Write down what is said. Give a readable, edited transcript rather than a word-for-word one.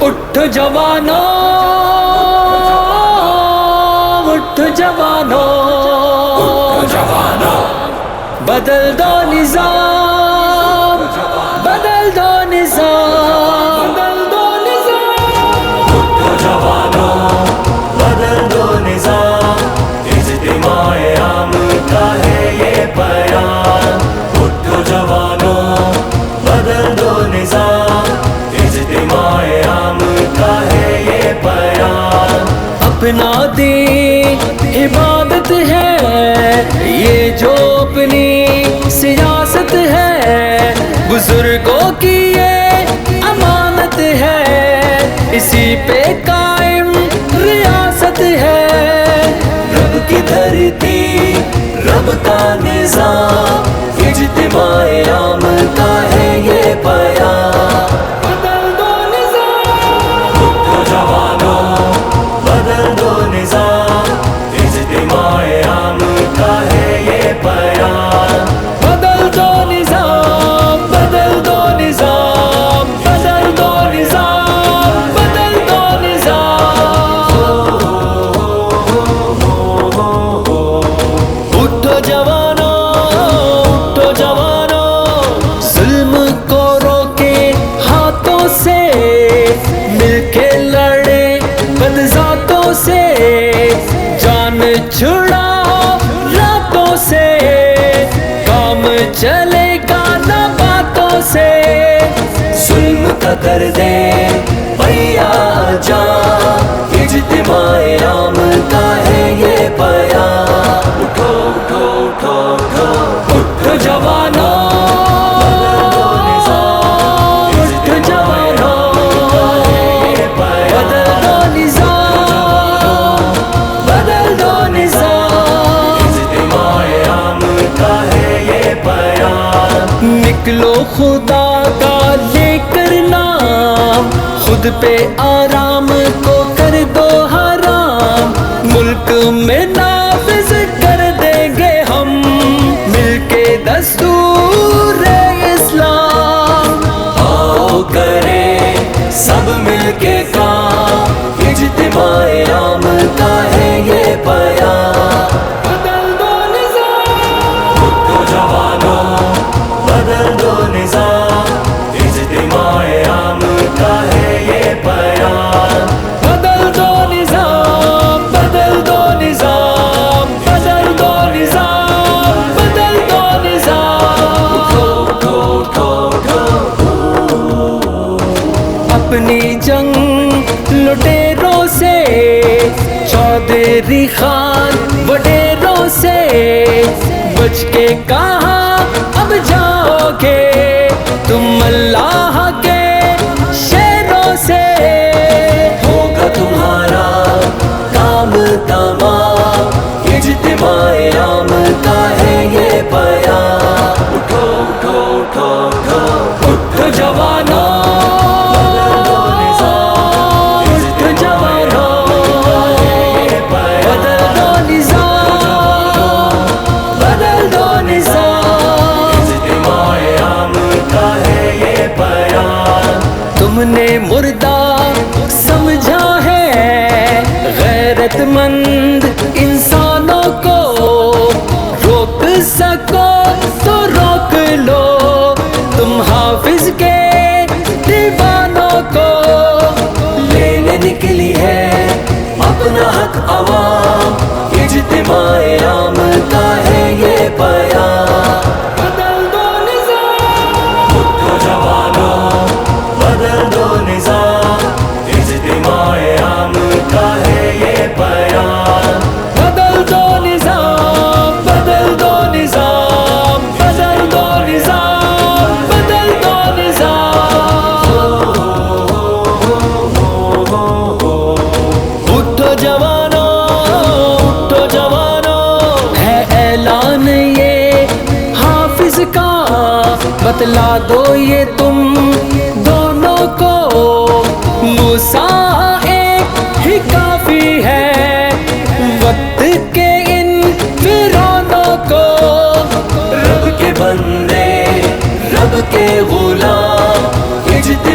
اٹھو جوانو، اٹھو جوانو، بدل دو نظام، بدل دو نظام، بدل دو نظام، اٹھو جوانو، بدل دو نظام، اجتماع عام کا ہے یہ پیام۔ اٹھو جوانو، بدل دو نظام، اجتماع عام کا ہے یہ پیام۔ اپنا دین عبادت ہے، یہ جو اپنی سیاست ہے، بزرگوں کی یہ امانت ہے، اسی پہ قائم ریاست ہے۔ رب کی دھرتی، رب کا نظام، اجتماع عام کا ہے یہ پیام۔ بدل دو نظام، اٹھو جوانو، بدل دو نظام، اجتماع عام کا ہے یہ پیام۔ بدل دو نظام، بدل دو نظام، بدل دو نظام، بدل دو نظام۔ اٹھو جوانو، اٹھو جوانو، ظلم کو روکے ہاتھوں سے، مل کے لڑے بدذاتوں سے، جان چھڑاؤ راتوں سے، کام چلے گا نہ باتوں سے۔ ظلم کا کر دے پیا جان، اجتماع عام کا ہے یہ پیام۔ اٹھو اٹھو اٹھو اٹھو، اٹھو جوانو، اٹھو جوانو، بدل دو نظام، بدل دو نظام، اجتماع عام کا ہے یہ پیام۔ نکلو خدا کا لے کر نام، خود پہ آرام کو کر دو حرام، ملک میں نافذ کر دیں گے ہم مل کے دستور اسلام۔ آؤ کریں سب مل کے کام، اجتماع عام کا ہے یہ پیام۔ بدل دو نظام، اٹھو جوانو، بدل دو نظام، اجتماع عام کا ہے یہ پیام۔ بدل دو نظام، بدل دو نظام، بدل دو نظام، بدل دو نظام۔ اٹھو اٹھو اٹھو، اپنی جنگ لٹیروں سے، چودھری خان وڈیروں سے، بچ کے کہاں اب جاؤ گے تم اللہ کے شیروں سے۔ ہوگا تمہارا کام تمام، اجتماع عام کا ہے یہ پیام۔ اٹھو اٹھو اٹھو اٹھو، اٹھو جوانو، اٹھو جوانو، بدل دو نظام، بدل دو نظام، اجتماع عام کا ہے یہ پیام۔ تم نے مردہ سمجھا ہے غیرت مند انسانوں کو، روک سکو تو روک لو تم حافظ کے دیوانوں کو۔ لینے نکلی ہے اپنا حق عوام، اجتماع عام کا ہے یہ پیام۔ بدل دو نظام، اٹھو جوانو، بدل دو نظام، اجتماع عام کا ہے یہ پیام۔ بدل دو نظام، بدل دو نظام، بدل دو نظام، بدل دو نظام۔ اٹھو جوانو، اٹھو جوانو، ہے اعلان یہ حافظ کا، بتلا دو یہ تم دونوں کو، موسیٰ ایک ہی کافی ہے وقت کے ان فرعونوں